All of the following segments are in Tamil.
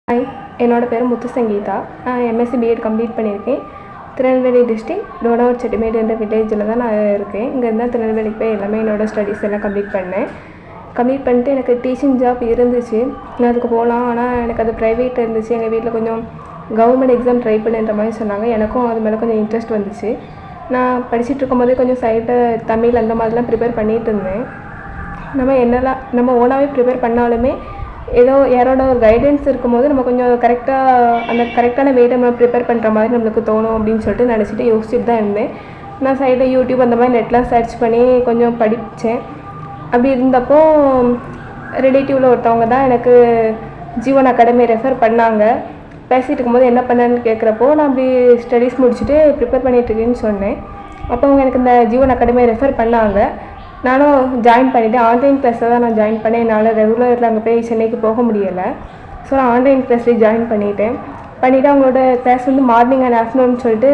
ஹாய், என்னோட பேர் முத்து சங்கீதா. நான் எம்எஸ்சி பிஎட் கம்ப்ளீட் பண்ணியிருக்கேன். திருநெல்வேலி டிஸ்ட்ரிக்ட் டோனாவூர் செட்டிமேடு என்ற வில்லேஜில் தான் நான் இருக்கேன். இங்கேருந்து தான் திருநெல்வேலிக்கு போய் எல்லாமே என்னோடய ஸ்டடீஸ் எல்லாம் கம்ப்ளீட் பண்ணேன். கம்ப்ளீட் பண்ணிட்டு எனக்கு டீச்சிங் ஜாப் இருந்துச்சு. நான் அதுக்கு போகலாம், ஆனால் எனக்கு அது ப்ரைவேட் இருந்துச்சு. எங்கள் வீட்டில் கொஞ்சம் கவர்மெண்ட் எக்ஸாம் ட்ரை பண்ணுன்ற மாதிரி சொன்னாங்க. எனக்கும் அது மேலே கொஞ்சம் இன்ட்ரெஸ்ட் வந்துச்சு. நான் படிச்சுட்டு இருக்கும்போதே கொஞ்சம் சைடில் தமிழ் அந்த மாதிரிலாம் ப்ரிப்பேர் பண்ணிகிட்டு இருந்தேன். நம்ம ஓனாகவே ப்ரிப்பேர் பண்ணாலுமே ஏதோ யாரோட ஒரு கைடன்ஸ் இருக்கும்போது நம்ம கொஞ்சம் கரெக்டான வேலை நம்ம ப்ரிப்பேர் பண்ணுற மாதிரி நம்மளுக்கு தோணும் அப்படின்னு சொல்லிட்டு நினச்சிட்டு யோசிச்சுட்டு தான் இருந்தேன். நான் சைடில் யூடியூப் அந்த மாதிரி நெட்லாம் சர்ச் பண்ணி கொஞ்சம் படித்தேன். அப்படி இருந்தப்போ ரிலேட்டிவில் ஒருத்தவங்க தான் எனக்கு ஜீவன் அகாடமி ரெஃபர் பண்ணாங்க. பேசிகிட்டு இருக்கும்போது என்ன பண்ணேன்னு கேட்குறப்போ நான் அப்படி ஸ்டடீஸ் முடிச்சுட்டு ப்ரிப்பேர் பண்ணிகிட்ருக்கேன்னு சொன்னேன். அப்போ அவங்க எனக்கு இந்த ஜீவன் அகாடமி ரெஃபர் பண்ணாங்க. நானும் ஜாயின் பண்ணிவிட்டேன். ஆன்லைன் கிளாஸில் தான் நான் ஜாயின் பண்ணேன். என்னால் ரெகுலரில் அங்கே போய் சென்னைக்கு போக முடியலை. ஸோ நான் ஆன்லைன் கிளாஸ்லேயே ஜாயின் பண்ணிவிட்டு அவங்களோட கிளாஸ் வந்து மார்னிங் அண்ட் ஆஃப்டர்நூன் சொல்லிட்டு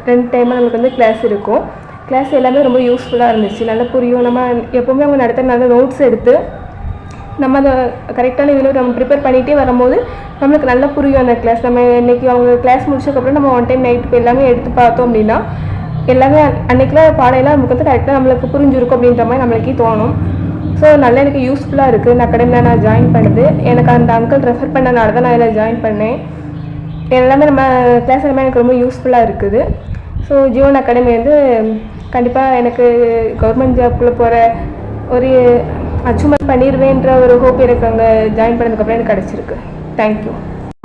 2 டைமாக நமக்கு வந்து கிளாஸ் இருக்கும். கிளாஸ் எல்லாமே ரொம்ப யூஸ்ஃபுல்லாக இருந்துச்சு. நல்லா புரியும். நம்ம எப்போவுமே அவங்க நடத்துகிற நல்ல நோட்ஸ் எடுத்து நம்ம அதை கரெக்டான இதில் நம்ம ப்ரிப்பேர் பண்ணிகிட்டே வரும்போது நம்மளுக்கு நல்லா புரியும் அந்த கிளாஸ். நம்ம இன்றைக்கி அவங்க கிளாஸ் முடிச்சதுக்கப்புறம் நம்ம ஒன் டைம் நைட்டு எல்லாமே எடுத்து பார்த்தோம் அப்படின்னா எல்லாமே அன்றைக்கில் பாடையெல்லாம் நமக்கு வந்து கரெக்டாக நம்மளுக்கு புரிஞ்சிருக்கும் அப்படின்ற மாதிரி நம்மளுக்கே தோணும். ஸோ நல்லா எனக்கு யூஸ்ஃபுல்லாக இருக்குது. இந்த அகாடமியில் நான் ஜாயின் பண்ணது எனக்கு அந்த அங்கிள் ரெஃபர் பண்ணனால தான் நான் இதில் ஜாயின் பண்ணேன். எல்லாமே நம்ம கிளாஸ் எல்லாமே எனக்கு ரொம்ப யூஸ்ஃபுல்லாக இருக்குது. ஸோ ஜீவன் அகாடமி வந்து கண்டிப்பாக எனக்கு கவர்மெண்ட் ஜாப்குள்ளே போகிற ஒரு அச்சீவ்மெண்ட் பண்ணிடுவேன்ற ஒரு ஹோப் எனக்கு அங்கே ஜாயின் பண்ணதுக்கப்புறம் எனக்கு கிடச்சிருக்கு. தேங்க்யூ.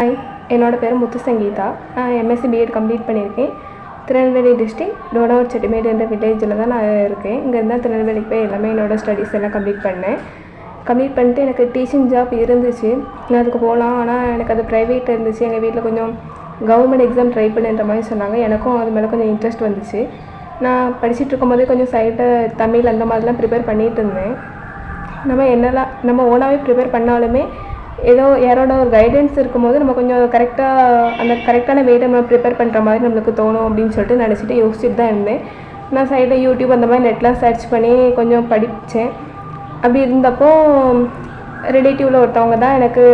ஹாய், என்னோட பேர் முத்து சங்கீதா. நான் எம்எஸ்சி பிஎட் கம்ப்ளீட் பண்ணியிருக்கேன். திருநெல்வேலி டிஸ்ட்ரிக்ட் டோனாவூர் செட்டிமேடு என்ற வில்லேஜில் தான் நான் இருக்கேன். இங்கேருந்து தான் திருநெல்வேலிக்கு போய் எல்லாமே என்னோடய ஸ்டடீஸ் எல்லாம் கம்ப்ளீட் பண்ணிட்டு எனக்கு டீச்சிங் ஜாப் இருந்துச்சு. நான் அதுக்கு போகலாம், ஆனால் எனக்கு அது ப்ரைவேட் இருந்துச்சு. எங்கள் வீட்டில் கொஞ்சம் கவர்மெண்ட் எக்ஸாம் ட்ரை பண்ணுன்ற மாதிரி சொன்னாங்க. எனக்கும் அது மேலே கொஞ்சம் இன்ட்ரெஸ்ட் வந்துச்சு. நான் படிச்சுட்டு இருக்கும்போதே கொஞ்சம் சைடில் தமிழ் அந்த மாதிரிலாம் ப்ரிப்பேர் பண்ணிகிட்டு இருந்தேன். நம்ம ஓனாகவே ப்ரிப்பேர் பண்ணாலுமே ஏதோ யாரோட ஒரு கைடன்ஸ் இருக்கும்போது நம்ம கொஞ்சம் கரெக்டான வேலை நம்ம ப்ரிப்பேர் பண்ணுற மாதிரி நம்மளுக்கு தோணும் அப்படின்னு சொல்லிட்டு நினச்சிட்டு யோசிச்சுட்டு தான் இருந்தேன். நான் சைடில் யூடியூப் அந்த மாதிரி நெட்லாம் சர்ச் பண்ணி கொஞ்சம் படித்தேன். அப்படி இருந்தப்போ ரிலேட்டிவில் ஒருத்தவங்க தான் எனக்கு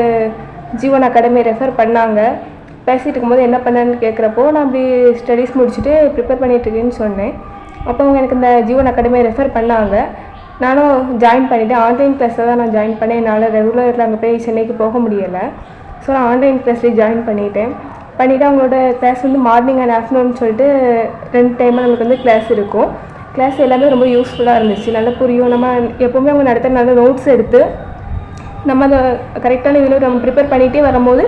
ஜீவன் அகாடமி ரெஃபர் பண்ணாங்க. பேசிகிட்டு இருக்கும்போது என்ன பண்ணேன்னு கேட்குறப்போ நான் அப்படி ஸ்டடீஸ் முடிச்சுட்டு ப்ரிப்பேர் பண்ணிகிட்ருக்கேன்னு சொன்னேன். அப்போ அவங்க எனக்கு இந்த ஜீவன் அகாடமி ரெஃபர் பண்ணாங்க. நானும் ஜாயின் பண்ணிவிட்டேன். ஆன்லைன் கிளாஸில் தான் நான் ஜாயின் பண்ணேன். என்னால் ரெகுலரில் அங்கே போய் சென்னைக்கு போக முடியலை. ஸோ நான் ஆன்லைன் கிளாஸ்லேயே ஜாயின் பண்ணிவிட்டு அவங்களோட கிளாஸ் வந்து மார்னிங் அண்ட் ஆஃப்டர்நூன் சொல்லிட்டு 2 டைமாக நமக்கு வந்து கிளாஸ் இருக்கும். கிளாஸ் எல்லாமே ரொம்ப யூஸ்ஃபுல்லாக இருந்துச்சு. நல்லா புரியும். நம்ம எப்போவுமே அவங்க நடத்துகிற நல்ல நோட்ஸ் எடுத்து நம்ம அதை கரெக்டான இதில் நம்ம ப்ரிப்பேர் பண்ணிகிட்டே வரும்போது